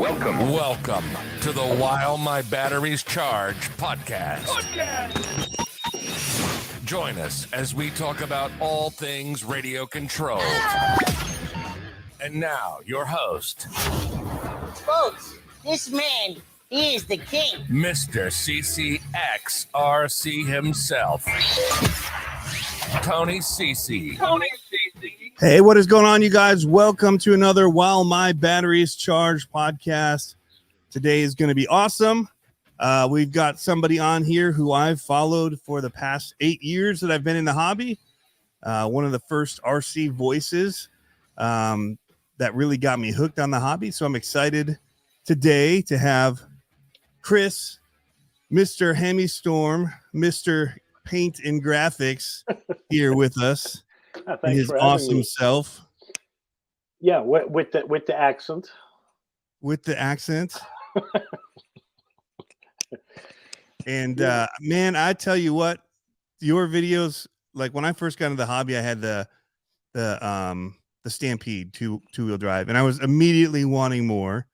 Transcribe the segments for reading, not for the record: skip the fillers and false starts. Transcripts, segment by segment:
Welcome to the While My Batteries Charge podcast. Join us as we talk about all things radio control. And now, your host, Folks, this man, he is the king. Mr. CCxRC himself, Tony CC. Hey, what is going on, you guys? Welcome to another While My Batteries Charge podcast. Today is going to be awesome. We've got somebody on here who I've followed for the past 8 years that I've been in the hobby. One of the first RC voices that really got me hooked on the hobby. So I'm excited today to have Chris, Mr. Hemistorm, Mr. Paint and Graphics here with us. Thanks His for having awesome me. self. Yeah, with the accent. With the accent. And man, I tell you what, your videos, like when I first got into the hobby, I had the Stampede two-wheel drive, and I was immediately wanting more.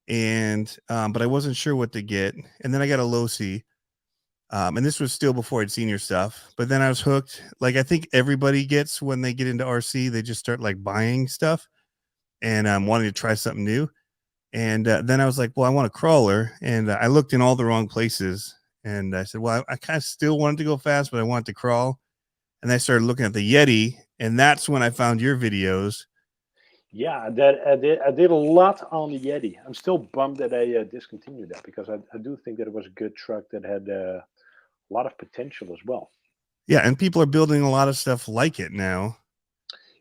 And but I wasn't sure what to get. And then I got a Losi. And this was still before I'd seen your stuff, but then I was hooked. Like I think everybody gets when they get into RC, they just start like buying stuff and wanting to try something new. And then I was like, well, I want a crawler, and I looked in all the wrong places. And I said, well, I kind of still wanted to go fast, but I wanted to crawl. And I started looking at the Yeti, and that's when I found your videos. Yeah, I did a lot on the Yeti. I'm still bummed that I discontinued that because I do think that it was a good truck that had a lot of potential as well. Yeah, and people are building a lot of stuff like it now.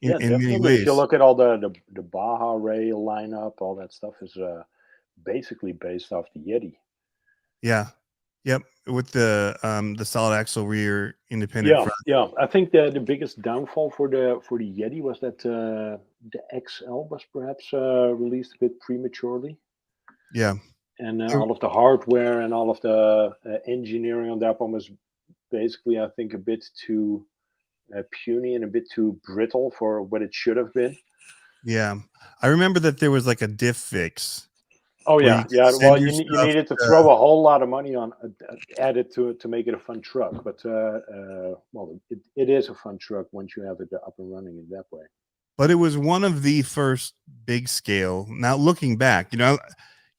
In many ways. If you look at all the Baja Rail lineup, all that stuff is basically based off the Yeti. Yeah. Yep. With the solid axle rear independent front. Yeah. I think the biggest downfall for the Yeti was that the XL was perhaps released a bit prematurely. Yeah. And all of the hardware and all of the engineering on that one was basically, I think, a bit too puny and a bit too brittle for what it should have been. Yeah. I remember that there was like a diff fix. Oh, yeah. Yeah. Well, you needed to throw a whole lot of money on added to it to make it a fun truck. But, well, it is a fun truck once you have it up and running in that way. But it was one of the first big scale. Now, looking back, you know,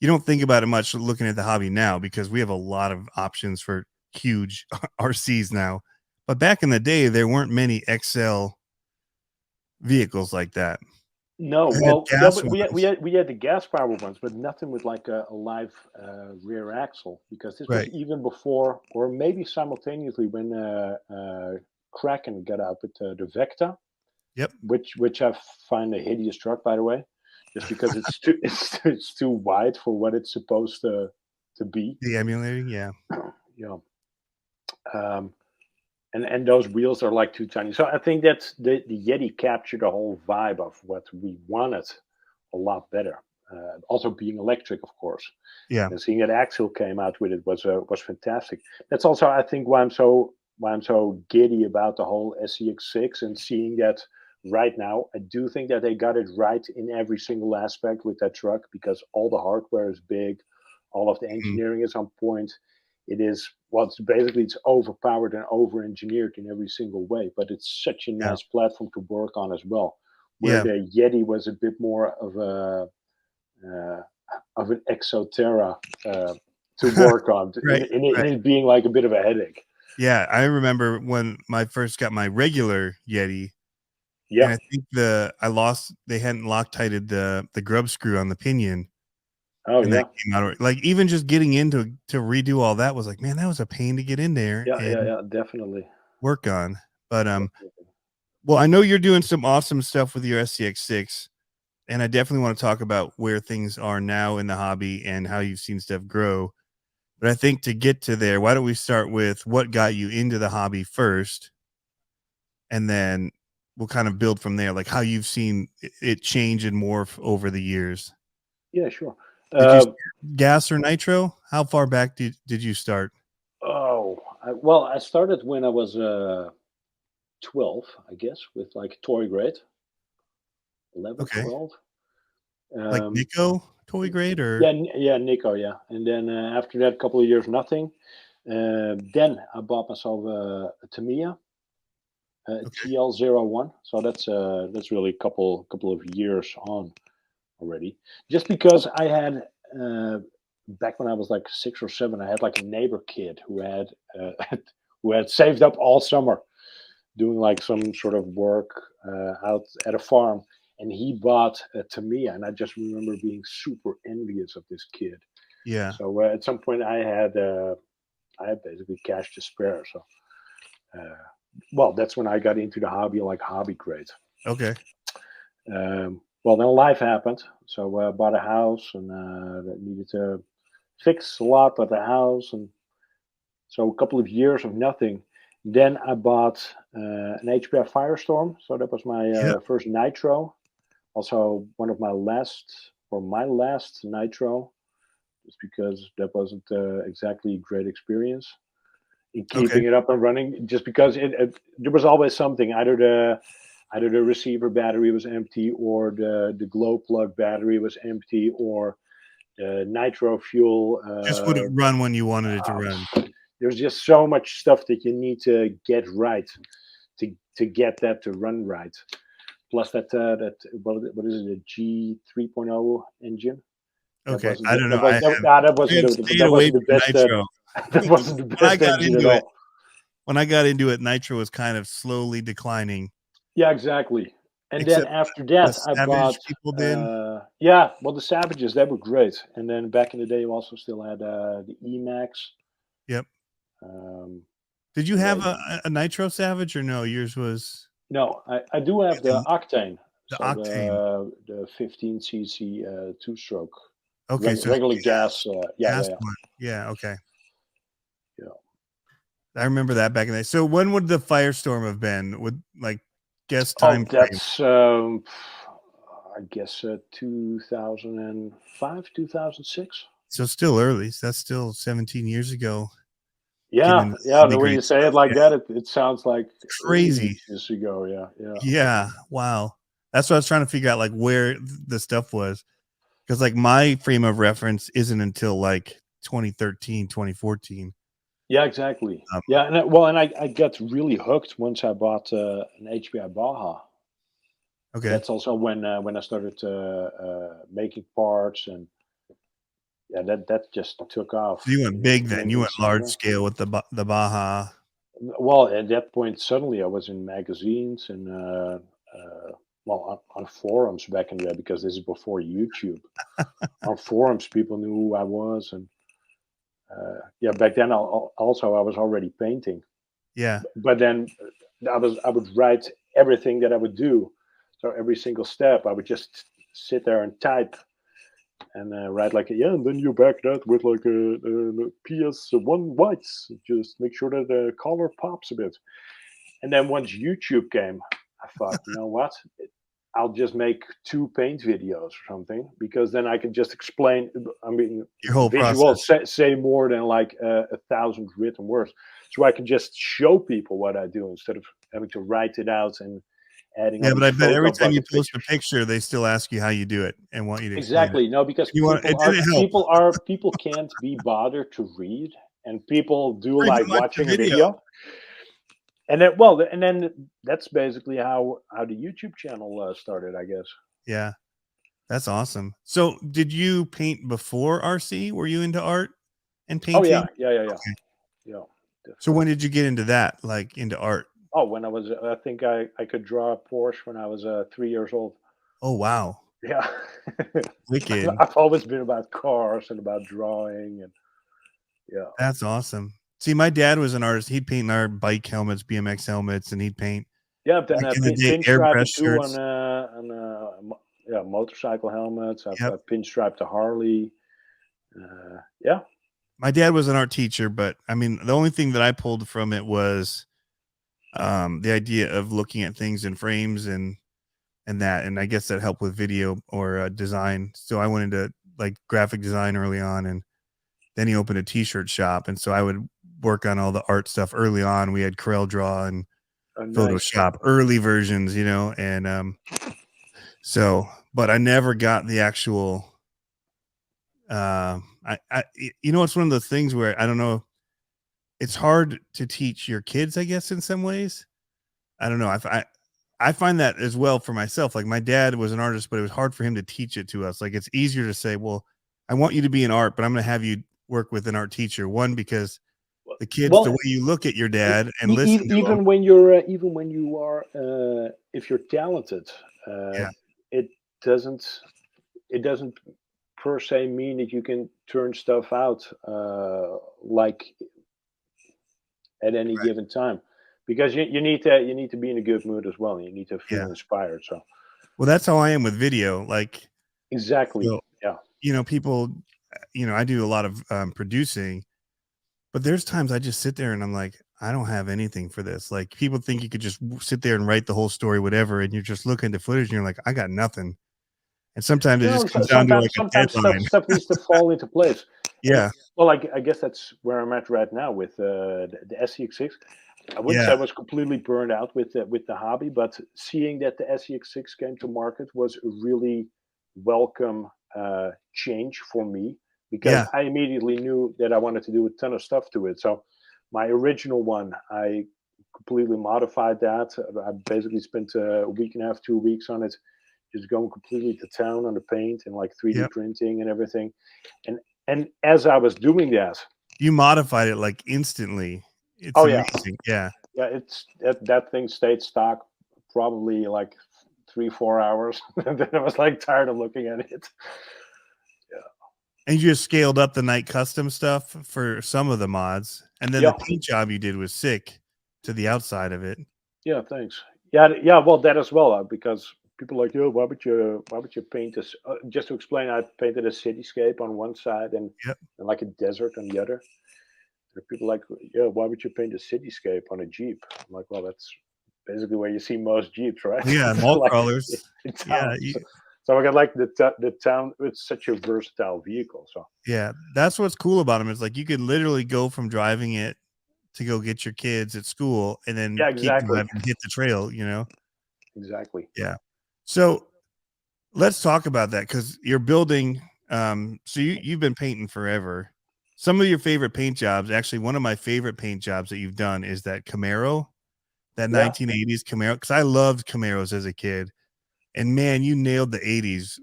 you don't think about it much looking at the hobby now because we have a lot of options for huge RCs now. But back in the day, there weren't many XL vehicles like that. No, well, we had the gas power ones, but nothing with like a live rear axle because this was even before, or maybe simultaneously when Kraken got out with the Vecta. Yep. Which I find a hideous truck, by the way, just because it's too wide for what it's supposed to be. The emulating, yeah. Yeah. And those wheels are like too tiny. So I think that the Yeti captured the whole vibe of what we wanted a lot better. Also being electric, of course. Yeah. And seeing that Axel came out with it was fantastic. That's also, I think, why I'm so giddy about the whole SCX6 and seeing that right now. I do think that they got it right in every single aspect with that truck because all the hardware is big, all of the engineering is on point. It is, well, it's overpowered and over-engineered in every single way, but it's such a nice platform to work on as well. Where the Yeti was a bit more of an Exoterra to work on, in it being like a bit of a headache. Yeah, I remember when I first got my regular Yeti. Yeah, and I think they hadn't Loctited the grub screw on the pinion. Oh, and yeah. that came out like even just getting into to redo all that was like, man, that was a pain to get in there. Yeah, definitely work on. But well, I know you're doing some awesome stuff with your SCX6, and I definitely want to talk about where things are now in the hobby and how you've seen stuff grow. But I think to get to there, why don't we start with what got you into the hobby first, and then we'll kind of build from there, like how you've seen it change and morph over the years. Yeah, sure. Did you start gas or nitro? How far back did you start? I started when I was 12, I guess, with like toy grade. 11, 12. Like Nico? toy grade or? Yeah, Nico, yeah. And then after that, a couple of years, nothing. Then I bought myself a Tamiya, TL01. So that's really a couple of years on already. Just because I had back when I was like 6 or 7, I had like a neighbor kid who had who had saved up all summer doing like some sort of work out at a farm, and he bought a Tamiya, and I just remember being super envious of this kid. Yeah. So at some point, I had basically cash to spare. So, well, that's when I got into the hobby, like hobby grade. Okay. Well, then life happened, so I bought a house, and that needed to fix a lot at the house, and so a couple of years of nothing. Then I bought an HPI Firestorm, so that was my first nitro. Also, one of my last nitro, just because that wasn't exactly a great experience in keeping it up and running. Just because there was always something. Either the receiver battery was empty, or the glow plug battery was empty, or the nitro fuel just wouldn't run when you wanted it to run. There's just so much stuff that you need to get right to get that to run right. Plus that what is it, a G3.0 engine? Okay, I don't know. That wasn't the best. That wasn't the best engine at all. When I got into it, nitro was kind of slowly declining. Yeah, exactly. And then after that, I bought. People did. Yeah, well, the Savages, they were great. And then back in the day, you also still had the Emax. Yep. Did you have a nitro Savage or no? Yours was. No, I do have the Octane. The Octane. The 15cc 2-stroke. Okay, so regular gas. gas one. Yeah. Okay. Yeah. I remember that back in the day. So when would the Firestorm have been? Would like guess time frame? That's I guess 2005, 2006. So still early. So that's still 17 years ago. Yeah. The way you say it like that, it sounds like crazy years ago. Yeah. Yeah. Wow. That's what I was trying to figure out, like where the stuff was, because like my frame of reference isn't until like 2013, 2014. Yeah, exactly. And I got really hooked once I bought an HPI Baja. Okay. That's also when I started making parts, and that just took off. So you went big then. You went large scale with the Baja. Well, at that point, suddenly I was in magazines and on forums back in the day, because this is before YouTube. On forums, people knew who I was, and back then I was already painting. Yeah. But then I would write everything that I would do. So every single step, I would just sit there and type and write like, and then you back that with like a PS1 whites. Just make sure that the color pops a bit. And then once YouTube came, I thought, you know what? I'll just make 2 paint videos or something, because then I can just explain. I mean, your whole visuals process. say more than like 1,000 written words. So I can just show people what I do instead of having to write it out and adding. Yeah, but I bet every time you post a picture, they still ask you how you do it and want you to exactly explain it. No, because people can't be bothered to read, and people do like watching a video. And then that's basically how the YouTube channel started, I guess. Yeah, that's awesome. So did you paint before RC? Were you into art and painting? Oh yeah. Okay. Yeah. So when did you get into that, like into art? Oh, when I was, I think I could draw a Porsche when I was 3 years old. Oh, wow. Yeah. Wicked. I've always been about cars and about drawing, and yeah. That's awesome. See, my dad was an artist. He'd paint our bike helmets, BMX helmets, and he'd paint. Yeah, then airbrush shirts on motorcycle helmets. I've pinstriped a Harley. Yeah. My dad was an art teacher, but I mean, the only thing that I pulled from it was the idea of looking at things in frames and I guess that helped with video or design. So I went into like graphic design early on, and then he opened a t-shirt shop, and so I would work on all the art stuff early on. We had Corel Draw and Photoshop, early versions, and so, but I never got the actual You know, it's one of those things where I don't know. It's hard to teach your kids, I guess, in some ways. I don't know. I find that as well for myself. Like my dad was an artist, but it was hard for him to teach it to us. Like it's easier to say, well, I want you to be in art, but I'm going to have you work with an art teacher. One, because the kids, the way you look at your dad and listen to even him, when you're even when you are if you're talented, it doesn't per se mean that you can turn stuff out like at any given time, because you need to be in a good mood as well. You need to feel inspired. So, well, that's how I am with video. Like exactly, so, you know, people, you know, I do a lot of producing, but there's times I just sit there and I'm like, I don't have anything for this. Like people think you could just sit there and write the whole story, whatever, and you're just looking at the footage and you're like, I got nothing. And sometimes it just comes down to like a deadline. Stuff needs to fall into place. Yeah. And, well, I guess that's where I'm at right now with the SCX6. I wouldn't say I was completely burned out with the hobby, but seeing that the SCX6 came to market was a really welcome change for me, because I immediately knew that I wanted to do a ton of stuff to it. So my original one, I completely modified that. I basically spent a week and a half, 2 weeks on it, just going completely to town on the paint and like 3D printing and everything. And as I was doing that, you modified it like instantly. It's amazing. Yeah. It's that thing stayed stock probably like 3-4 hours. And then I was like tired of looking at it. And you just scaled up the night custom stuff for some of the mods, and then the paint job you did was sick to the outside of it. Yeah, thanks. Yeah. Well, that as well, because people are like, why would you paint this? Just to explain, I painted a cityscape on one side and like a desert on the other. There are people like, why would you paint a cityscape on a Jeep? I'm like, well, that's basically where you see most Jeeps, right? Yeah, mall crawlers. Yeah. So I got like the town. It's such a versatile vehicle. So yeah, that's what's cool about them. Is like you could literally go from driving it to go get your kids at school, and then keep driving and hit the trail. You know. Exactly. Yeah. So let's talk about that, because you're building. So you've been painting forever. Some of your favorite paint jobs, actually, one of my favorite paint jobs that you've done is that Camaro, that 1980s Camaro, because I loved Camaros as a kid. And man, you nailed the 80s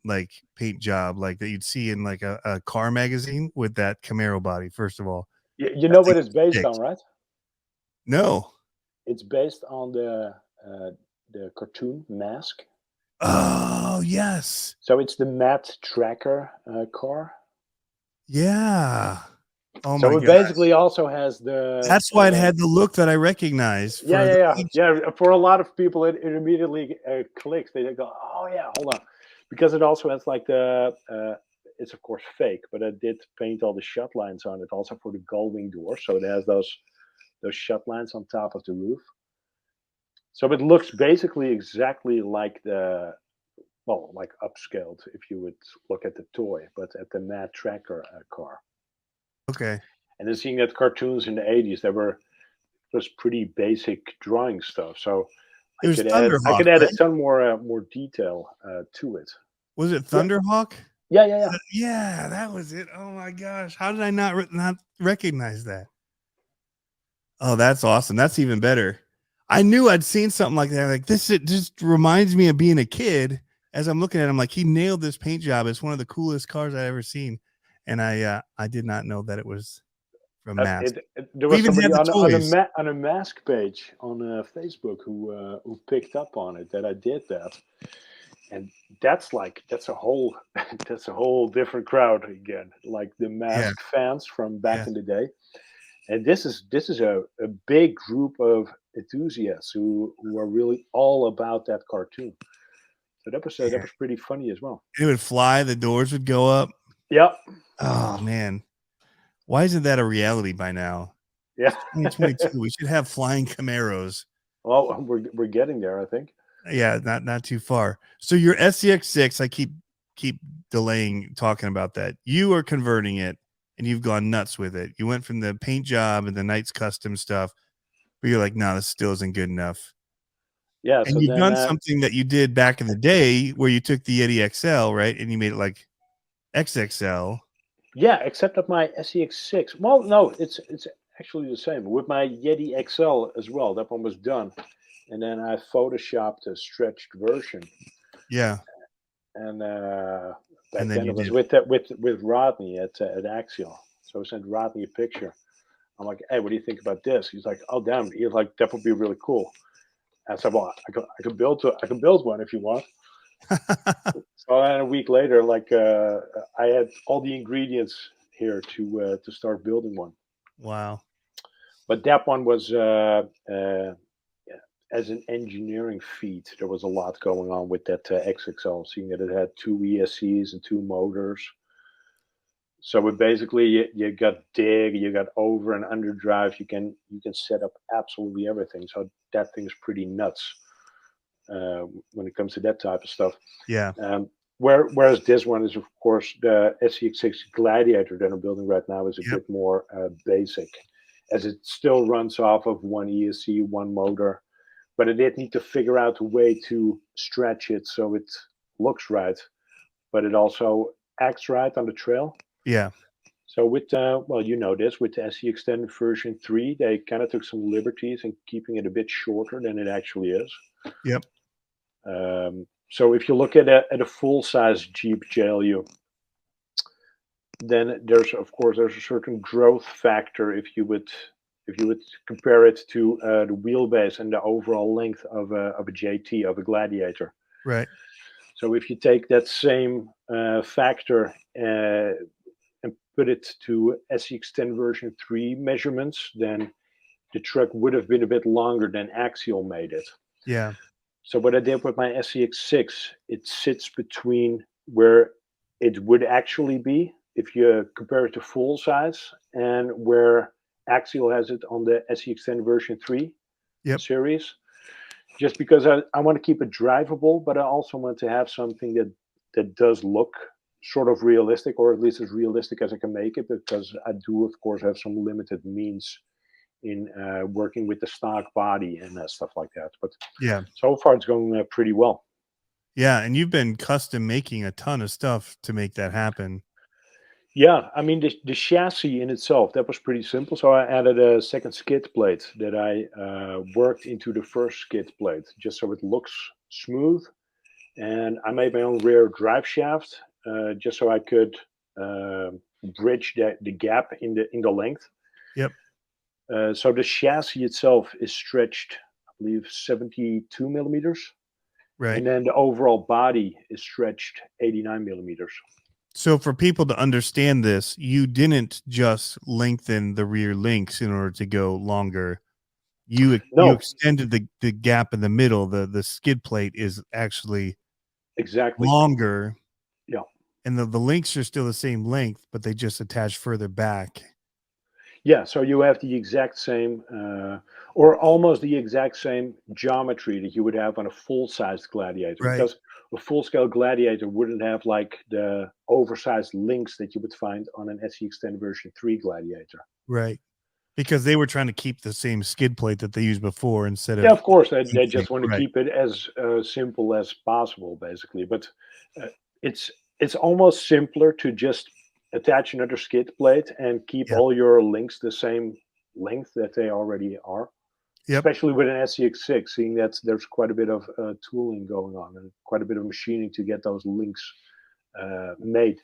like paint job, like that you'd see in like a car magazine with that Camaro body. First of all, you know what it's based on, right? No, it's based on the cartoon Mask. Oh yes. So it's the Matt Tracker car. Yeah. Oh so it basically also has the. That's why it had the look that I recognize. Yeah. For a lot of people, it immediately clicks. They go, "Oh yeah, hold on," because it also has like the. It's of course fake, but I did paint all the shut lines on it also for the gullwing door, so it has those shut lines on top of the roof. So it looks basically exactly like the. Well, like upscaled if you would look at the toy, but at the Matt Tracker car. Okay. And then seeing that cartoons in the 80s, was pretty basic drawing stuff. So I could add some more detail to it. Was it Thunderhawk? Yeah. Yeah, that was it. Oh my gosh, how did I not recognize that? Oh, that's awesome. That's even better. I knew I'd seen something like that. Like this, it just reminds me of being a kid. As I'm looking at him, like he nailed this paint job. It's one of the coolest cars I've ever seen, and I did not know that it was from Mask. There was somebody on a Mask page on Facebook who picked up on it that I did that, and that's a whole different crowd again, like the Mask fans from back in the day, and this is a big group of enthusiasts who are really all about that cartoon. So that was pretty funny as well. It would fly, the doors would go up. Yep. Oh man, why isn't that a reality by now? Yeah, 2022. We should have flying Camaros. Well, we're getting there, I think. Yeah, not too far. So your SCX6, I keep delaying talking about that. You are converting it, and you've gone nuts with it. You went from the paint job and the Knights custom stuff, but you're like, no, this still isn't good enough. Yeah, and you've done something that you did back in the day where you took the Yeti XL, right? And you made it like XXL. Yeah, except that my SCX6. Well, no, it's actually the same with my Yeti XL as well. That one was done, and then I photoshopped a stretched version. Yeah. And And back then then you it was did. with Rodney at Axial. So I sent Rodney a picture. I'm like, hey, what do you think about this? He's like, oh damn, he's like, that would be really cool. I said, well, I could build one if you want. So then a week later, like I had all the ingredients here to start building one. Wow. But that one was as an engineering feat. There was a lot going on with that XXL, seeing that it had 2 ESCs and 2 motors. So it basically you got dig, you got over and under drive. You can set up absolutely everything. So that thing's pretty nuts when it comes to that type of stuff. Yeah. Whereas this one is, of course, the SCX6 Gladiator that I'm building right now is a bit more basic, as it still runs off of 1 ESC, 1 motor, but I did need to figure out a way to stretch it so it looks right, but it also acts right on the trail. Yeah. So with well, you know this, with the SC Extended version 3, they kind of took some liberties in keeping it a bit shorter than it actually is. Yep. So if you look at a full size Jeep JLU, then there's a certain growth factor if you would compare it to the wheelbase and the overall length of a JT, of a Gladiator. Right. So if you take that same factor and put it to SC Extend version 3 measurements, then the truck would have been a bit longer than Axial made it. Yeah. So what I did with my SCX6, it sits between where it would actually be if you compare it to full size and where Axial has it on the SC Extend version 3 series. Just because I want to keep it drivable, but I also want to have something that does look sort of realistic, or at least as realistic as I can make it, because I do, of course, have some limited means in working with the stock body and stuff like that. But yeah, so far it's going pretty well. Yeah, and you've been custom making a ton of stuff to make that happen. Yeah, I mean the chassis in itself, that was pretty simple. So I added a second skid plate that I worked into the first skid plate just so it looks smooth, and I made my own rear drive shaft just so I could bridge the gap in the length. Yep. So the chassis itself is stretched, I believe, 72 millimeters. Right. And then the overall body is stretched 89 millimeters. So for people to understand this, you didn't just lengthen the rear links in order to go longer. You extended the gap in the middle. The skid plate is actually exactly longer. Yeah. And the links are still the same length, but they just attach further back. Yeah, so you have the exact same, or almost the exact same geometry that you would have on a full-sized Gladiator. Right. Because a full-scale Gladiator wouldn't have like the oversized links that you would find on an SC Extended version 3 Gladiator. Right. Because they were trying to keep the same skid plate that they used before instead of... Yeah, of course. They just want to keep it as simple as possible, basically. But it's almost simpler to just attach another skid plate and keep all your links the same length that they already are. Yep. Especially with an SCX6, seeing that there's quite a bit of tooling going on and quite a bit of machining to get those links made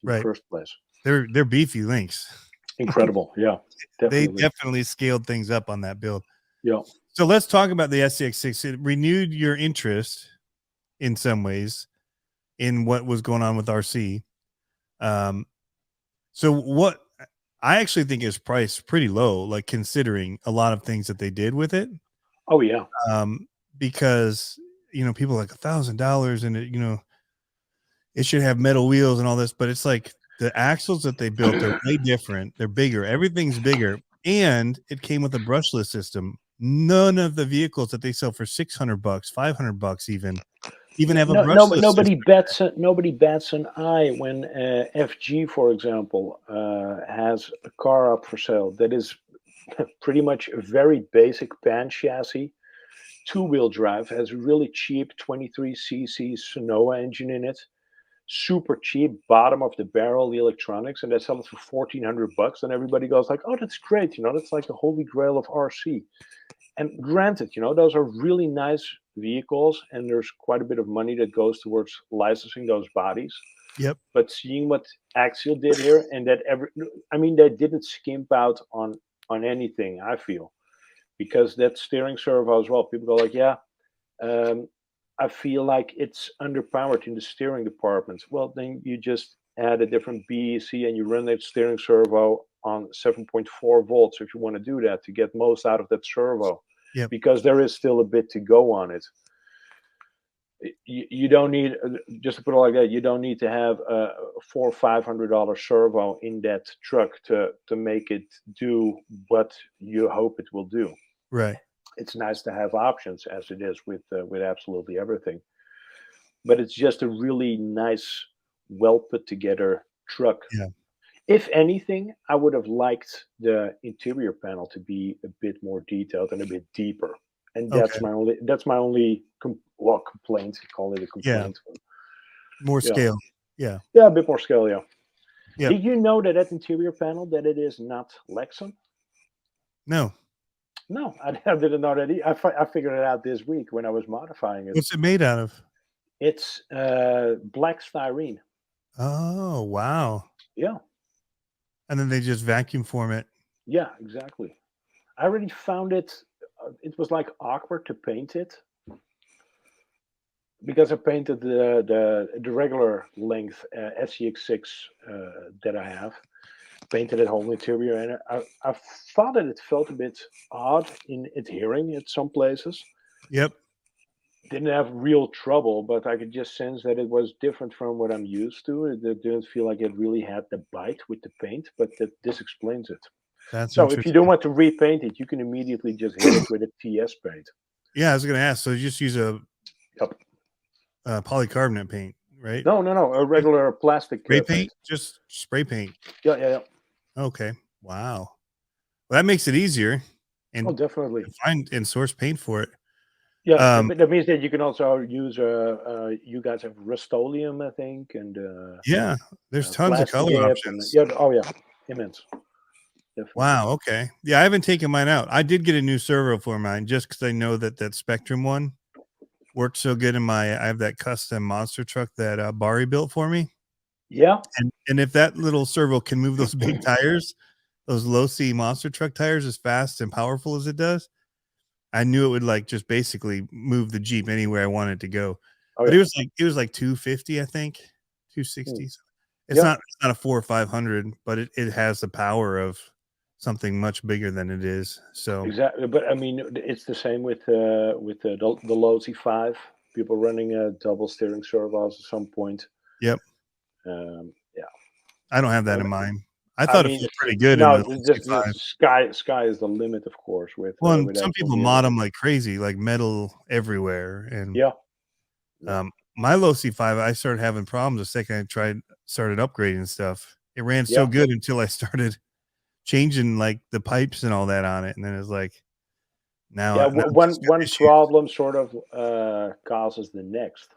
in the first place. They're beefy links. Incredible. Yeah. Definitely. They definitely scaled things up on that build. Yeah. So let's talk about the SCX6. It renewed your interest in some ways in what was going on with RC. So what I actually think is priced pretty low, like considering a lot of things that they did with it. Oh yeah. Because people are like $1,000 and it, it should have metal wheels and all this, but it's like the axles that they built are way different. They're bigger. Everything's bigger. And it came with a brushless system. None of the vehicles that they sell for $600, $500 even have a brushless system. Nobody bats an eye when FG, for example, has a car up for sale that is pretty much a very basic pan chassis, 2-wheel drive, has a really cheap 23cc Sonoa engine in it. super cheap, bottom of the barrel, the electronics, and they sell it for $1,400, and everybody goes like, "Oh, that's great! That's like the holy grail of RC." And granted, those are really nice vehicles, and there's quite a bit of money that goes towards licensing those bodies. Yep. But seeing what Axial did here, and that they didn't skimp out on anything. I feel, because that steering servo as well. People go like, "Yeah, I feel like it's underpowered in the steering department." Well, then you just add a different BEC and you run that steering servo on 7.4 volts if you want to do that to get most out of that servo. Yep. Because there is still a bit to go on it. You don't need, just to put it like that, you don't need to have a $400 or $500 servo in that truck to make it do what you hope it will do. Right. It's nice to have options, as it is with absolutely everything. But it's just a really nice, well put together truck. Yeah. If anything, I would have liked the interior panel to be a bit more detailed and a bit deeper. And that's my only complaint. Call it a complaint. Yeah. More scale. Yeah. Yeah, a bit more scale. Yeah. Yeah. Did you know that interior panel that it is not Lexan? No. No, I didn't know that. I figured it out this week when I was modifying it. What's it made out of? It's black styrene. Oh, wow. Yeah. And then they just vacuum form it. Yeah, exactly. I already found it. It was like awkward to paint it because I painted the regular length SCx6 that I have. Painted it whole interior, and I thought that it felt a bit odd in adhering at some places. Yep. Didn't have real trouble, but I could just sense that it was different from what I'm used to. It didn't feel like it really had the bite with the paint, but this explains it. That's so if you don't want to repaint it, you can immediately just hit it with a TS paint. Yeah, I was going to ask. So you just use a polycarbonate paint, right? No, a regular plastic spray paint. Just spray paint. Yeah. Okay. Wow. Well, that makes it easier. And definitely find and source paint for it. Yeah, but that means that you can also use you guys have Rust-Oleum, I think, and yeah, there's tons of color options. Immense. Definitely. Wow. Okay. Yeah, I haven't taken mine out. I did get a new servo for mine just because I know that Spectrum one worked so good in I have that custom monster truck that Bari built for me. Yeah. And if that little servo can move those big tires, those low C monster truck tires as fast and powerful as it does, I knew it would just basically move the Jeep anywhere I wanted to go. But it was like 250, I think, 260. It's not a 400 or 500, but it has the power of something much bigger than it is. So exactly, but I mean, it's the same with the low C5. People running double steering servos at some point. Yep. Yeah. I don't have that in mind. I thought it felt pretty good. No, the sky is the limit, of course. With some people mod them like crazy, like metal everywhere, and my low C5, I started having problems the second I started upgrading stuff. It ran so good until I started changing like the pipes and all that on it, and then it's like now one problem sort of causes the next.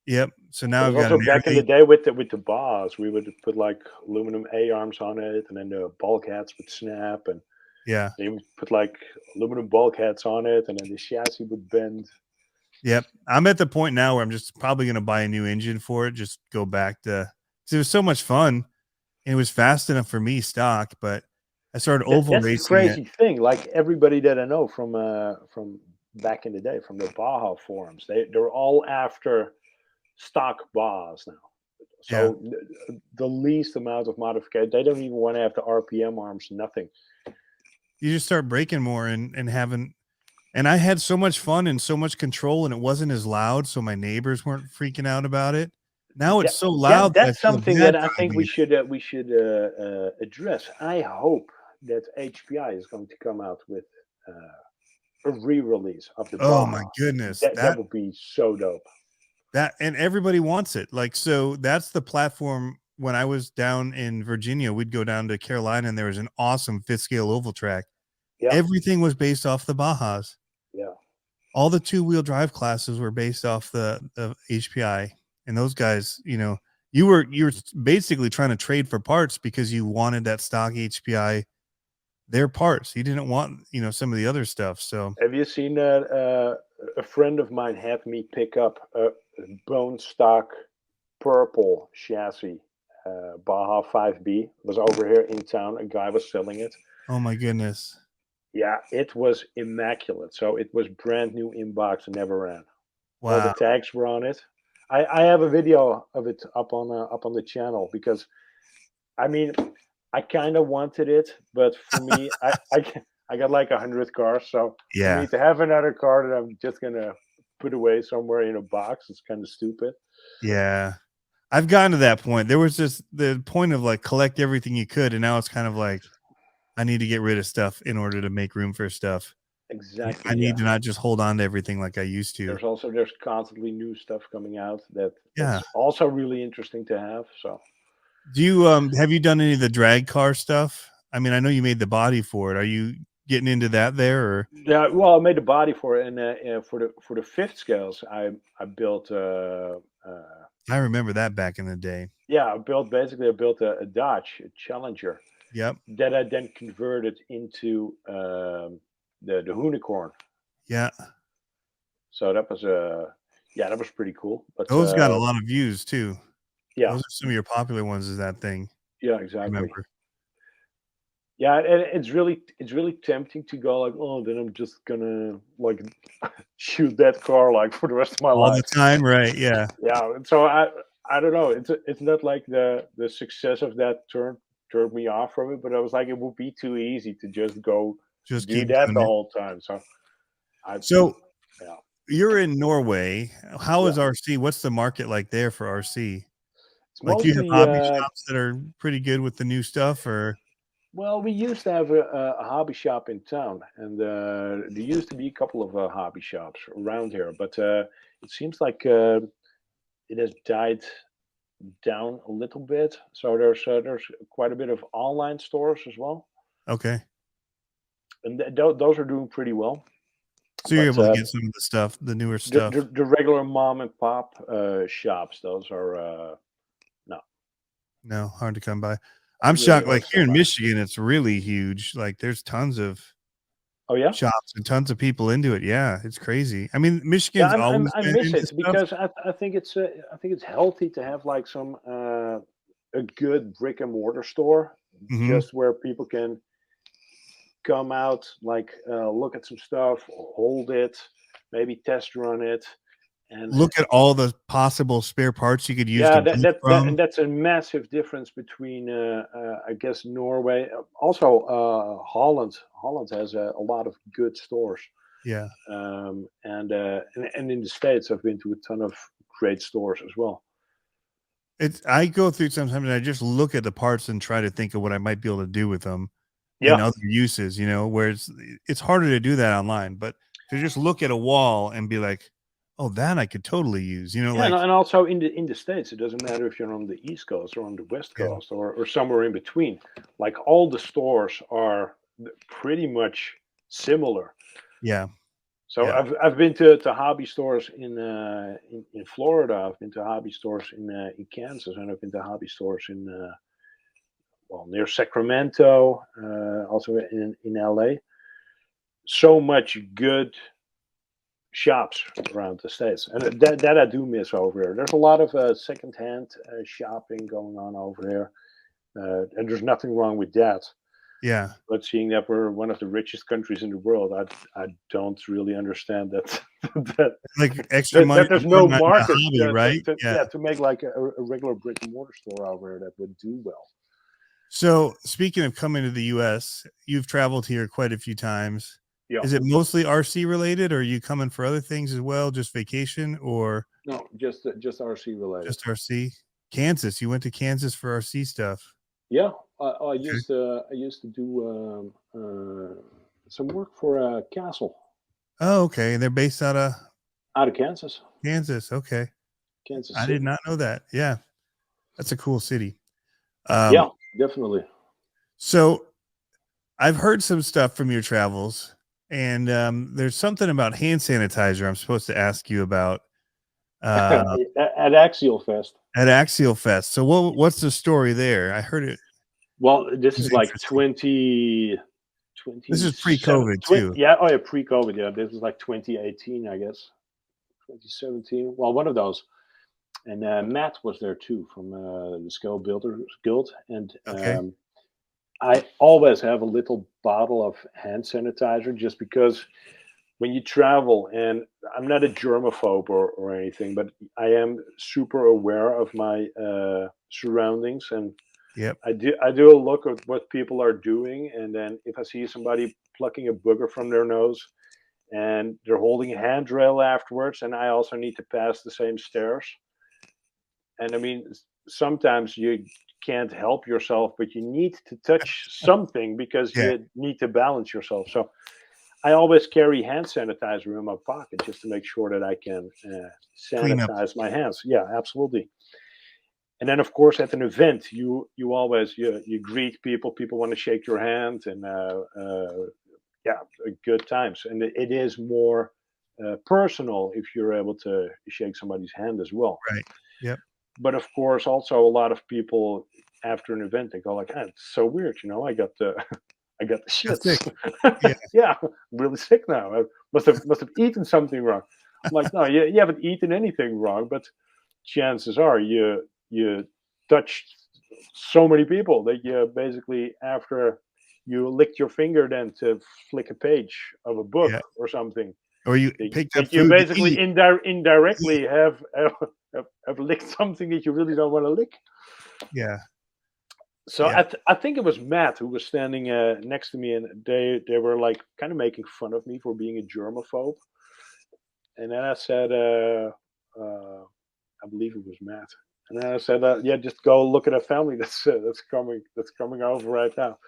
Yep. So now I've got also back in the day with the bars, we would put like aluminum A arms on it, and then the bulkheads would snap, and you would put like aluminum bulkheads on it, and then the chassis would bend. Yep. I'm at the point now where I'm just probably going to buy a new engine for it. Just go back to, because it was so much fun, and it was fast enough for me stock, but I started oval racing. That's the crazy thing. Like everybody that I know from back in the day, from the Baja forums, they're all after stock bars now. So the least amount of modification, they don't even want to have the RPM arms, nothing. You just start breaking more and having, and I had so much fun and so much control, and it wasn't as loud, so my neighbors weren't freaking out about it. Now it's so loud. That's something that I think we should address. I hope that HPI is going to come out with a re-release of the Baja. Oh my goodness, that would be so dope. That, and everybody wants it. Like, so that's the platform. When I was down in Virginia, we'd go down to Carolina, and there was an awesome fifth scale oval track. Yeah. Everything was based off the Bajas. Yeah. All the 2-wheel drive classes were based off the HPI. And those guys, you you were basically trying to trade for parts because you wanted that stock HPI, their parts. You didn't want, some of the other stuff. So Have you seen that? A friend of mine had me pick up a bone stock purple chassis, Baja 5B. It was over here in town. A guy was selling it. oh my goodness. Yeah, it was immaculate. So it was brand new in box, never ran. All Wow. the tags were on it. I have a video of it up on the channel because, I mean, I kind of wanted it, but for me, I got like 100 cars, so for Yeah. me to have another car that I'm just gonna put away somewhere in a box, it's kind of stupid. Yeah. I've gotten to that point. There was just the point of like collect everything you could, and now it's kind of like I need to get rid of stuff in order to make room for stuff. Exactly. I need to not just hold on to everything like I used to. There's constantly new stuff coming out that's Yeah. also really interesting to have. So Do you have you done any of the drag car stuff? I mean, I know you made the body for it. Are you getting into that there, or yeah, well, I made the body for it, and for the fifth scales, I built I remember that back in the day. yeah, I built a Dodge, a Challenger, Yep. that I then converted into the unicorn. Yeah. So that was that was pretty cool. But Those got a lot of views too. yeah, Those are some of your popular ones. Is that thing? yeah, I exactly. remember. Yeah, and it's really tempting to go like, oh, then I'm just gonna like shoot that car like for the rest of my All life. the time, right? Yeah. Yeah, so I don't know. It's not like the success of that turned me off from it, but I was like, it would be too easy to just go Just do keep that doing the it. whole time. So yeah. You're in Norway. How is Yeah. RC? What's the market like there for RC? It's Like, do you have mostly hobby shops that are pretty good with the new stuff, or well, we used to have a hobby shop in town, and there used to be a couple of hobby shops around here, but it seems like it has died down a little bit. So there's quite a bit of online stores as well, okay? and those are doing pretty well. So you're But able to get some of the stuff, the newer stuff. the regular mom and pop shops, those are No, hard to come by. I'm really shocked. hard Like to here come in by. Michigan, it's really huge. Like there's tons of Oh yeah. shops and tons of people into it. Yeah, it's crazy. I mean, Yeah, Michigan's always I been miss into it stuff. because I think it's healthy to have like some a good brick and mortar store, Mhm. just where people can come out, like look at some stuff, hold it, maybe test run it, and Look at all the possible spare parts you could use yeah, to boot from. that's a massive difference between I guess Norway, also Holland. Holland has a lot of good stores. Yeah. And in the States, I've been to a ton of great stores as well. I go through sometimes and I just look at the parts and try to think of what I might be able to do with them in Yeah, other uses, where it's harder to do that online, but to just look at a wall and be like, oh, that I could totally use, yeah, like, and also in the States, it doesn't matter if you're on the East Coast or on the West yeah, Coast or somewhere in between. Like all the stores are pretty much similar. yeah, So yeah. I've been to hobby stores in Florida. I've been to hobby stores in Kansas, and I've been to hobby stores in well, near Sacramento, also in LA. So much good shops around the States, and that I do miss over here. There's a lot of secondhand shopping going on over here, and there's nothing wrong with that. Yeah. But seeing that we're one of the richest countries in the world, I don't really understand that Like extra money that there's to put no in a market hobby, right? Yeah. to make like a regular brick and mortar store over here that would do well. So speaking of coming to the US, you've traveled here quite a few times. Yeah. Is it mostly RC related, or are you coming for other things as well, just vacation, or No, just RC related. just RC? Kansas. You went to Kansas for RC stuff. Yeah, I used to do some work for a castle Oh, okay. And they're based out of Kansas. Kansas. Okay. Kansas I City. did not know that. Yeah. That's a cool city. Yeah, definitely. So I've heard some stuff from your travels, and there's something about hand sanitizer I'm supposed to ask you about. At Axial Fest. at Axial Fest. So what's the story there? I heard it. Well, this was is like interesting. 20. This is pre-COVID too. Yeah, oh yeah, pre-COVID. Yeah, this was like 2018, I guess. 2017. Well, one of those. And Matt was there too from the Scale Builders Guild. And Okay. I always have a little bottle of hand sanitizer just because when you travel, and I'm not a germaphobe or anything, but I am super aware of my surroundings, and Yep. I do a look at what people are doing, and then if I see somebody plucking a booger from their nose and they're holding a handrail afterwards, and I also need to pass the same stairs. And I mean, sometimes you can't help yourself, but you need to touch something because Yeah. you need to balance yourself. So I always carry hand sanitizer in my pocket just to make sure that I can Clean up. sanitize my hands. Yeah, absolutely. And then, of course, at an event, you always you greet people. People want to shake your hand, and yeah, good times. And it is more personal if you're able to shake somebody's hand as well. Right. Yep. But of course, also a lot of people after an event they go like, "Ah, it's so weird, you know. I got the I got the That's sick. shits. Yeah. Yeah, I'm really sick now. I must have eaten something wrong." I'm like, no, you haven't eaten anything wrong, but chances are you touched so many people that you basically after you licked your finger then to flick a page of a book Yeah. or something Or you that picked up you food to basically eat. indirectly have licked something that you really don't want to lick. Yeah. So Yeah. I think it was Matt who was standing next to me, and they were like kind of making fun of me for being a germaphobe. And then I said, I believe it was Matt. And then I said, yeah, just go look at a family that's coming over right now.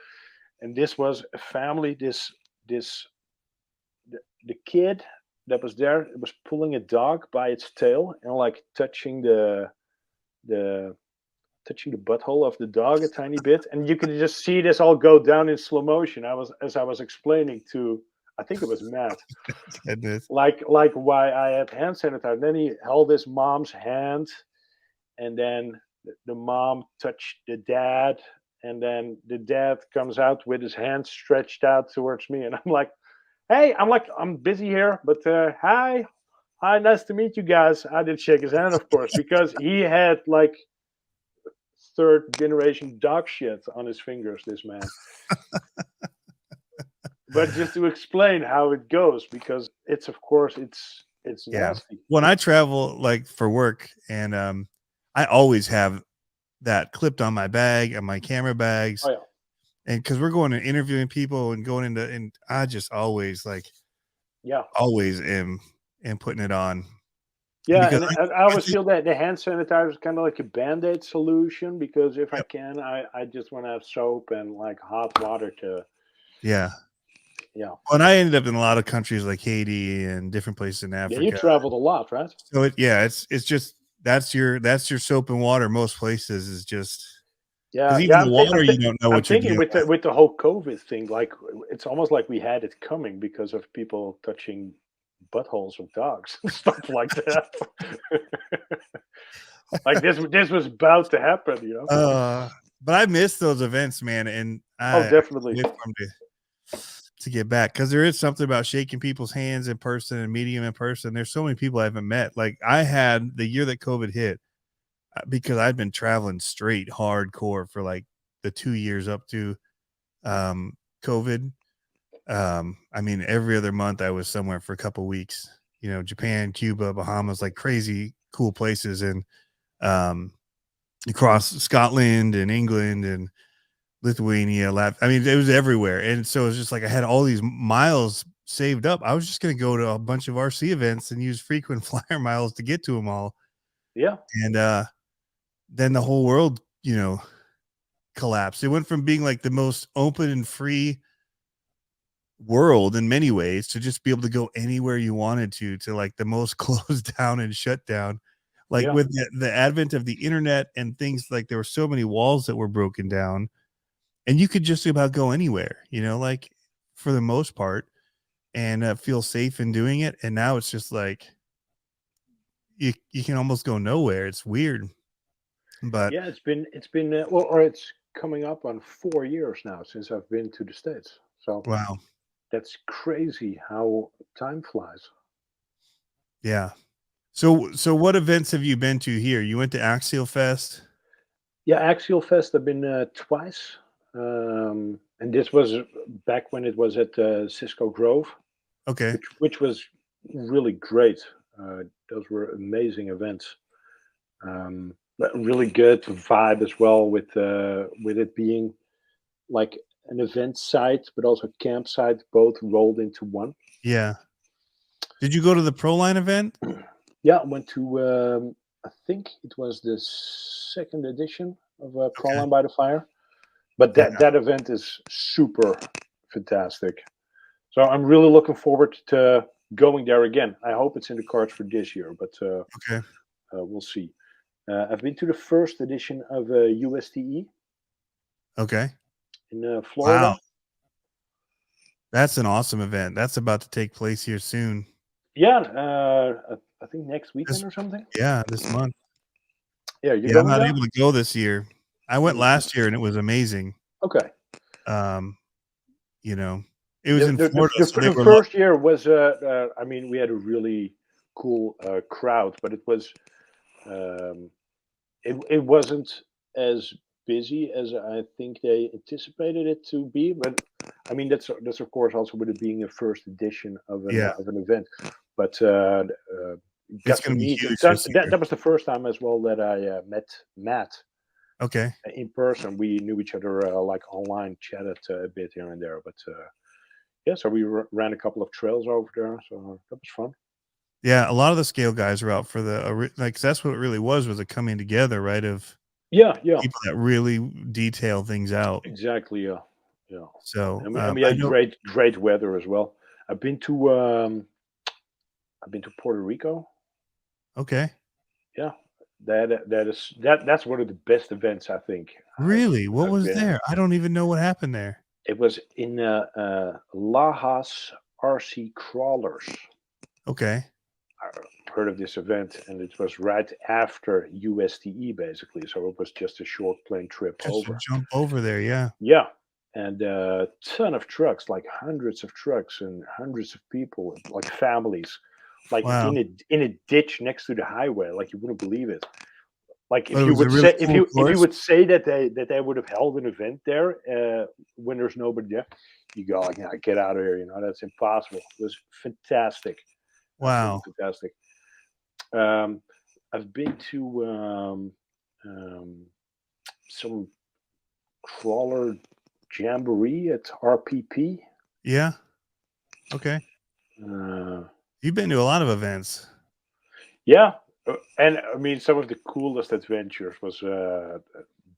And this was a family. This the kid that was there was pulling a dog by its tail and like the touching the butthole of the dog a tiny bit, and you could just see this all go down in slow motion. As I was explaining to, I think it was Matt, Goodness. like why I had hand sanitizer. And then he held his mom's hand, and then the mom touched the dad, and then the dad comes out with his hand stretched out towards me, and I'm like, "Hey, I'm busy here, but hi, nice to meet you guys." I did shake his hand, of course, because he had like third generation dog shit on his fingers, this man. But just to explain how it goes, because it's of course it's Yeah. nasty. When I travel like for work, and I always have that clipped on my bag and my camera bags. Oh yeah. And because we're going and interviewing people and going into, and I just always Yeah. always am putting it on. Yeah, Because and I always feel that the hand sanitizer is kind of like a band-aid solution, because if I Yep. can, I just want to have soap and like hot water to, Yeah. yeah. And I ended up in a lot of countries like Haiti and different places in Yeah, you Africa. traveled a lot, right? So it's just that's your soap and water. Most places is just Yeah, because even yeah. the water you don't know I'm what you're thinking dealing with. with the whole COVID thing, like it's almost like we had it coming because of people touching buttholes of dogs and stuff like that. Like this was about to happen, you know? But I miss those events, man, and Oh, I can't definitely. wait for 'em to get back, because there is something about shaking people's hands in person and meeting them in person. There's so many people I haven't met. Like I had the year that COVID hit, because I'd been traveling straight hardcore for like the 2 years up to COVID. I mean, every other month I was somewhere for a couple weeks, Japan, Cuba, Bahamas, like crazy cool places. And across Scotland and England and Lithuania, I mean, it was everywhere. And so it's just like I had all these miles saved up. I was just going to go to a bunch of RC events and use frequent flyer miles to get to them all. Yeah. And then the whole world, collapsed. It went from being like the most open and free world in many ways to just be able to go anywhere you wanted to like the most closed down and shut down. Like Yeah. with the advent of the internet and things, like there were so many walls that were broken down, and you could just about go anywhere, like for the most part, and feel safe in doing it. And now it's just like you can almost go nowhere. It's weird. But Yeah, it's coming up on 4 years now since I've been to the States. So wow. that's crazy how time flies. Yeah. So what events have you been to here? You went to Axial Fest? Yeah, Axial Fest, I've been twice. And this was back when it was at Cisco Grove, Okay. which was really great. Those were amazing events. But really good vibe as well with it being like an event site, but also campsite, both rolled into one. Yeah. Did you go to the Proline event? Yeah, I went to I think it was the second edition of Okay. Proline by the Fire, but Yeah. that event is super fantastic. So I'm really looking forward to going there again. I hope it's in the cards for this year, but Okay. we'll see. I've been to the first edition of USTE Okay. in Wow. Florida. That's an awesome event. That's about to take place here soon. Yeah, I think next This, weekend or something. yeah, this month. Yeah, you're Yeah, I'm going not there? able to go this year. I went Mm. last year and it was amazing. Okay. You know, it was in Florida, so they The were first year was, I mean, we had a really cool crowd, but it was, um, it wasn't as busy as I think they anticipated it to be. But I mean, that's of course also with it being a first edition yeah, of an event. But it's got to going to be meet. huge this year. That was the first time as well that I met Matt Okay. in person. We knew each other like online, chatted a bit here and there, but. Yeah, so we ran a couple of trails over there, so that was fun. Yeah, a lot of the scale guys are out for like 'cause that's what it really was a coming together, right? Of Yeah, people that really detail things out. exactly. Yeah, yeah, So and we I had know. great weather as well. I've been to I've been to Puerto Rico. Okay. Yeah, that's one of the best events I think Really? What I've was been. there? I don't even know what happened there. It was in Lajas RC Crawlers. Okay. I heard of this event, and it was right after USTE basically, so it was just a short plane trip Just over. jump over there. Yeah. Yeah, and a ton of trucks, like hundreds of trucks and hundreds of people, like families, like Wow. in a ditch next to the highway. Like you wouldn't believe it. Like But if it you was a would really say cool if you course. would say that they would have held an event there when there's nobody there, you go like, yeah, get out of here. You know that's impossible. It was fantastic, absolutely Wow. fantastic. Um, I've been to um, some crawler jamboree at RPP. Yeah. Okay. Uh, You've been to a lot of events. yeah, and I mean some of the coolest adventures was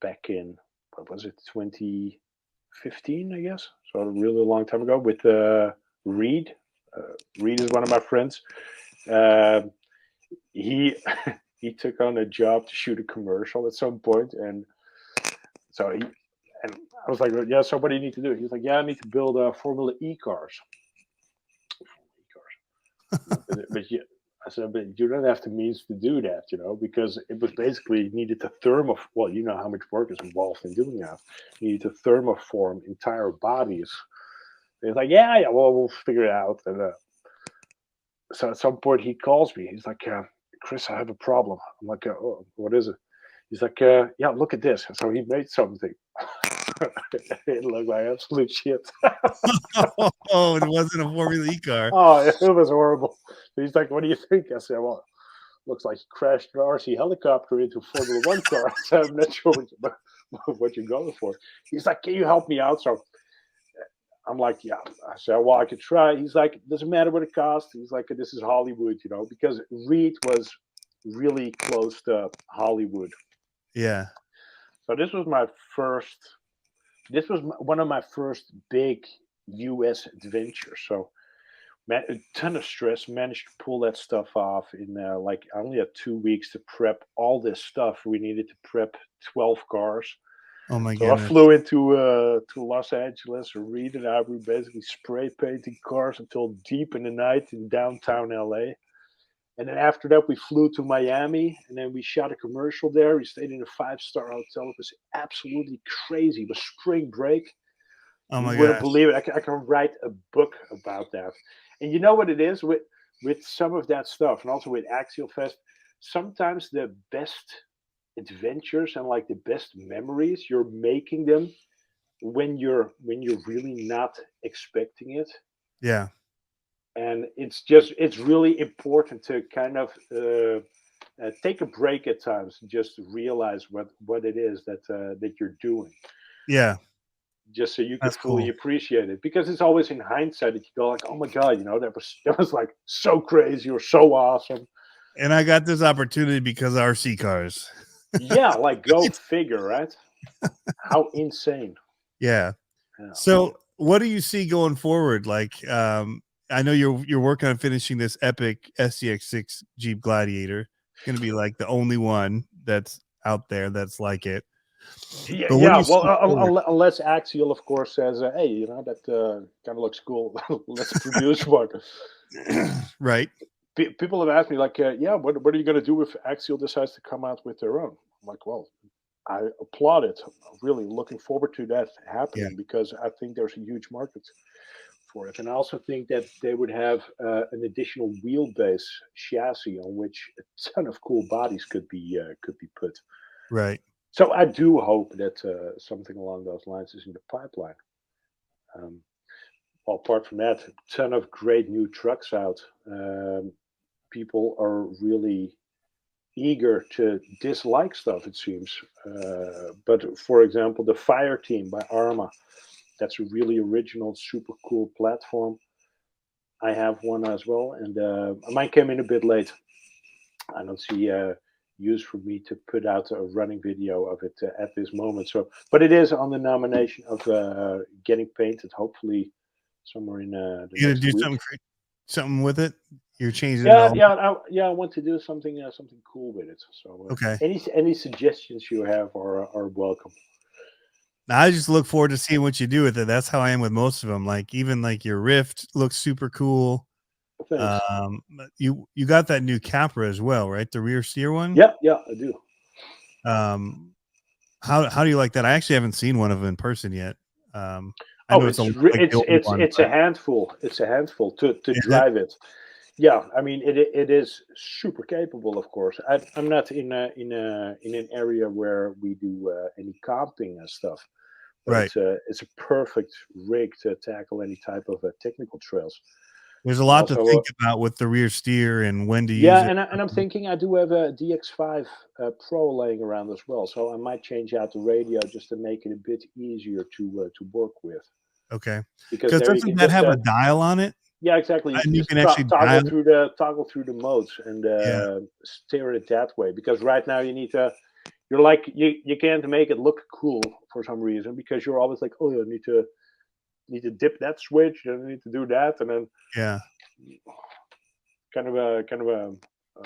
back in what was it 2015, I guess. So a really long time ago with Reed. Reed is one of my friends. Um he he took on a job to shoot a commercial at some point, and so he and I was like, yeah, so what do you need to do? He's like, yeah, I need to build Formula E cars. But yeah, I said, but you don't have the means to do that, you know, because it was basically needed to well, you know how much work is involved in doing that. You need to thermoform entire bodies. And he's like, yeah, well, we'll figure it out. And so at some point he calls me. He's like, Chris, I have a problem. I'm like, oh, what is it? He's like, yeah, look at this. So he made something. It looked like absolute shit. Oh, it wasn't a Formula E car. Oh, it was horrible. He's like, what do you think? I said, well, looks like you crashed an RC helicopter into a Formula One car. So I'm not sure what you're going for. He's like, can you help me out? So I'm like, yeah. I said, well, I could try. He's like, it doesn't matter what it costs. He's like, this is Hollywood, you know, because Reed was really close to Hollywood. Yeah. So this was one of my first big US adventures. So a ton of stress, managed to pull that stuff off in like I only had 2 weeks to prep all this stuff. We needed to prep 12 cars. Oh my So I goodness. flew into to Los Angeles. Reed and I were basically spray painting cars until deep in the night in downtown LA. And then after that, we flew to Miami, and then we shot a commercial there. We stayed in a 5-star hotel. It was absolutely crazy. It was spring break. Oh my You wouldn't gosh. believe it. I can write a book about that. And you know what it is with some of that stuff, and also with Axial Fest. Sometimes the best adventures and like the best memories, you're making them when you're really not expecting it. Yeah. And it's really important to kind of take a break at times, just to realize what it is that you're doing, Yeah. just so you can That's fully cool. appreciate it. Because it's always in hindsight that you go like, oh my god, that was like so crazy or so awesome. And I got this opportunity because of RC cars. Yeah, like go figure, right? How insane. Yeah. Yeah. So what do you see going forward? Like, I know you're working on finishing this epic SCX6 Jeep Gladiator. It's going to be like the only one that's out there that's like it. Yeah, But what do yeah. you see Well, forward? unless Axial, of course, says, "Hey, that kind of looks cool. Let's produce one." Right. People have asked me, like, "Yeah, what are you going to do if Axial decides to come out with their own?" I'm like, "Well, I applaud it. I'm really looking forward to that Yeah. happening because I think there's a huge market for it, and I also think that they would have an additional wheelbase chassis on which a ton of cool bodies could be put." Right. So I do hope that something along those lines is in the pipeline. Um, well, apart from that, a ton of great new trucks out. People are really eager to dislike stuff, it seems. But for example, the Fire Team by Arma, that's a really original, super cool platform. I have one as well, and mine came in a bit late. I don't see use for me to put out a running video of it at this moment. So, but it is on the nomination of getting painted. Hopefully, somewhere in the You gonna next do week. something with it? You're changing it Yeah, all. yeah. I want to do something cool with it. So, Okay. any suggestions you have are welcome. I just look forward to seeing what you do with it. That's how I am with most of them. Like even like your Rift looks super cool. Thanks. You got that new Capra as well, right? The rear steer one. Yeah, I do. How do you like that? I actually haven't seen one of them in person yet. I know it's like the old one. It's a handful. It's a handful to Is it? drive it. Yeah, I mean it is super capable. Of course, I'm not in an area where we do any camping and stuff, but Right. it's a perfect rig to tackle any type of technical trails. There's a And lot to also, think about with the rear steer and when to use yeah, it. and I'm thinking I do have a DX5 Pro laying around as well, so I might change out the radio just to make it a bit easier to work with. Okay. Because Because there you doesn't can that just have a dial on it? yeah, exactly. You And can you just can actually dial it? toggle through the modes and Yeah. steer it that way. Because right now you need to, you're like you can't make it look cool for some reason because you're always like, oh, I need to dip that switch, and I need to do that, and then Yeah. kind of a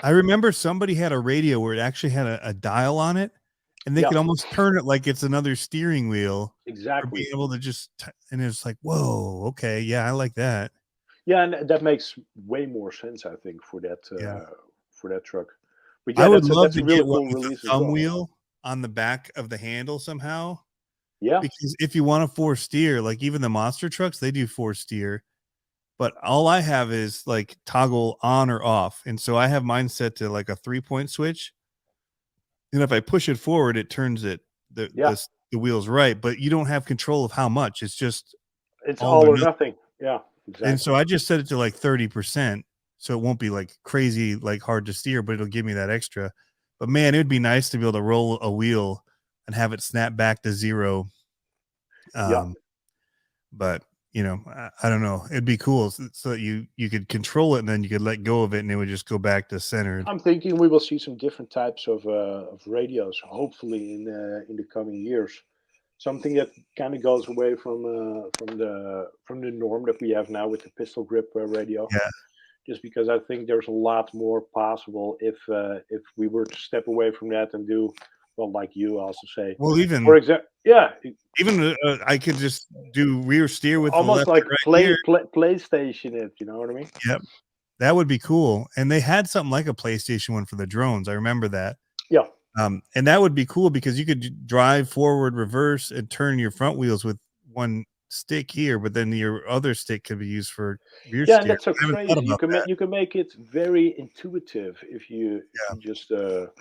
I remember somebody had a radio where it actually had a dial on it, and they yeah, could almost turn it like it's another steering wheel for exactly. being able to just and it's like, whoa, okay, yeah, I like that. Yeah, and that makes way more sense, I think, Yeah. for that truck. But I yeah, would that's love a to really get one cool with a release as thumb well. wheel on the back of the handle somehow. Yeah, Because if you want to force steer, like even the monster trucks, they do force steer. But all I have is like toggle on or off. And so I have mine set to like a 3-point switch. And if I push it forward, it turns it the wheels right, but you don't have control of how much. It's just it's all all or or nothing. nothing. Yeah, exactly. And so I just set it to like 30%. So it won't be like crazy, like hard to steer, but it'll give me that extra. But man, it would be nice to be able to roll a wheel and have it snap back to 0. Yeah. But you know, I don't know. It'd be cool so that you could control it and then you could let go of it and it would just go back to centered. I'm thinking we will see some different types of radios, hopefully in the coming years. Something that kind of goes away from the norm that we have now with the pistol grip radio. Yeah. Just because I think there's a lot more possible if we were to step away from that and do well, like you also say. Well, even For example, yeah, I could just do rear steer with the almost left like and right gear. PlayStation it. You know what I mean? Yep. That would be cool. And they had something like a PlayStation one for the drones. I remember that. Yeah. And that would be cool because you could drive forward, reverse, and turn your front wheels with one stick here, but then your other stick could be used for rear Yeah, and steer. that's so I haven't crazy. thought about that. You can make it very intuitive if you just put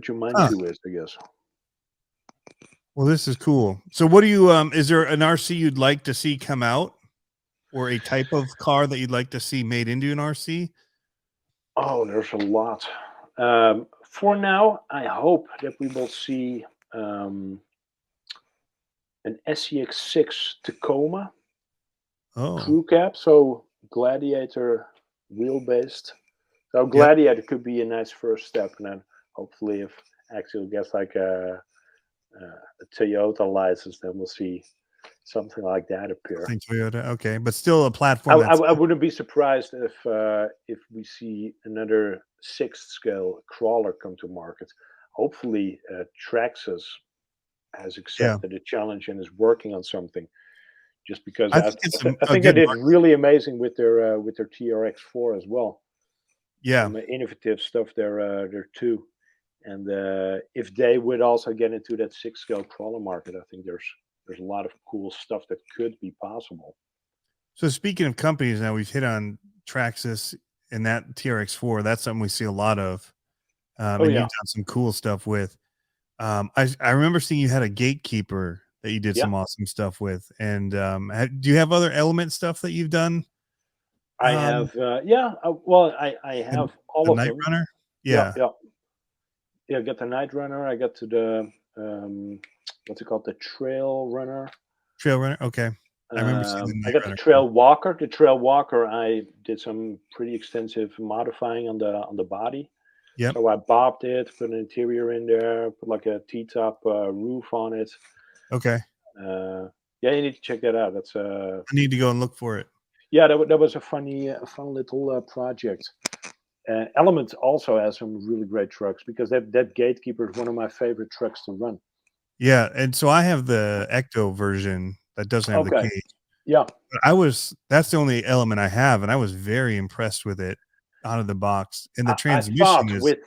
your mind to it, I guess. Well, this is cool. So what do you is there an RC you'd like to see come out, or a type of car that you'd like to see made into an RC? Oh, there's a lot. For now, I hope that we will see an SCx6 Tacoma crew cab, so Gladiator wheel-based. So Gladiator could be a nice first step, and then hopefully if Axial gets like a Toyota license, then we'll see something like that appear. Toyota, okay, but still a platform. I wouldn't be surprised if we see another 6th scale crawler come to market. Hopefully, Traxxas has accepted the challenge and is working on something. Just because I think they did really amazing with their TRX4 as well. Yeah, some innovative stuff there too. And if they would also get into that 6th scale crawler market, I think there's a lot of cool stuff that could be possible. So speaking of companies, now we've hit on Traxxas and that TRX4. That's something we see a lot of. And you've done some cool stuff with. I remember seeing you had a Gatekeeper that you did some awesome stuff with. And do you have other Element stuff that you've done? I have, well, I have all of Night them. Runner? Yeah. I got the Night Runner. I got to the what's it called, the Trail Runner. Okay. I remember seeing the I got the Trail Walker. The Trail Walker, I did some pretty extensive modifying on the body. Yeah. So I bobbed it, put an interior in there, put like a T-top roof on it. Okay. You need to check that out. That's I need to go and look for it. Yeah, that was a fun little project. Element also has some really great trucks because that Gatekeeper is one of my favorite trucks to run. Yeah, and so I have the Ecto version that doesn't have the cage. Yeah, that's the only Element I have, and I was very impressed with it out of the box. And the transmission is with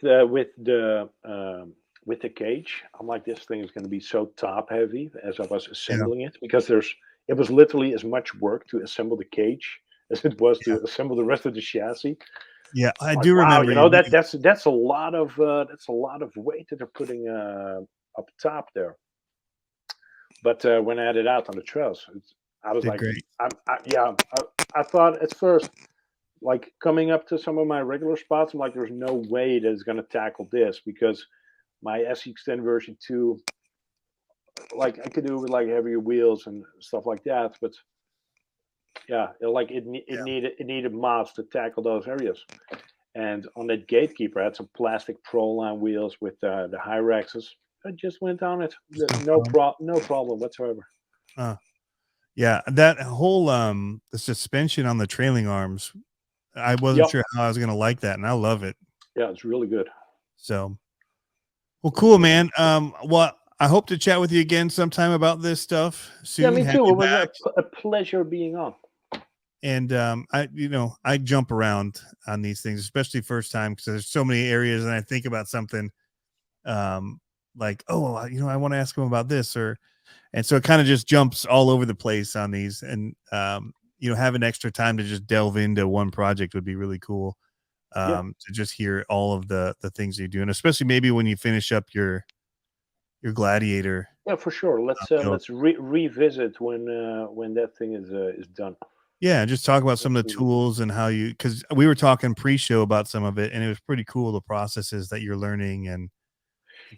the cage. I'm like, this thing is going to be so top heavy as I was assembling it, because it was literally as much work to assemble the cage as it was to assemble the rest of the chassis. Yeah, I do remember. You know, that's a lot of weight that they're putting up top there. But when I had it out on the trails, I was like, great. I thought at first, like coming up to some of my regular spots, I'm like, there's no way that it's going to tackle this, because my SX10 version 2, like I could do with like heavier wheels and stuff like that, but it needed mods to tackle those areas. And on that Gatekeeper, I had some plastic Proline wheels with the Hyraxes. I just went on it, no problem whatsoever. Yeah, that whole the suspension on the trailing arms, I wasn't sure how I was going to like that, and I love it. Yeah, it's really good. So, well, cool, man. Well, I hope to chat with you again sometime about this stuff soon. Yeah, me too. It was a pleasure being on. And I jump around on these things, especially first time, because there's so many areas, and I think about something like, I want to ask them about this, and so it kind of just jumps all over the place on these. And having extra time to just delve into one project would be really cool. To just hear all of the things you do, and especially maybe when you finish up your Gladiator. Yeah, for sure. Let's revisit when that thing is done. Yeah, just talk about some of the tools and how because we were talking pre-show about some of it, and it was pretty cool, the processes that you're learning and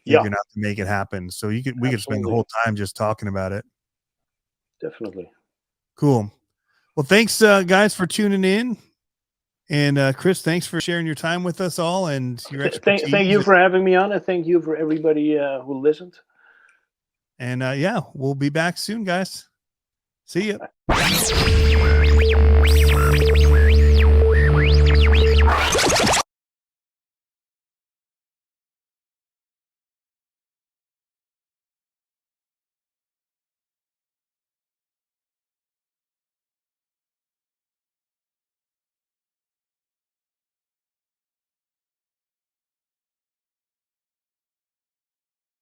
figuring out to make it happen. So we could spend the whole time just talking about it. Definitely. Cool. Well, thanks guys for tuning in. And Chris, thanks for sharing your time with us all and your expertise. Thank you for having me on, and thank you for everybody who listened. And we'll be back soon, guys. See ya.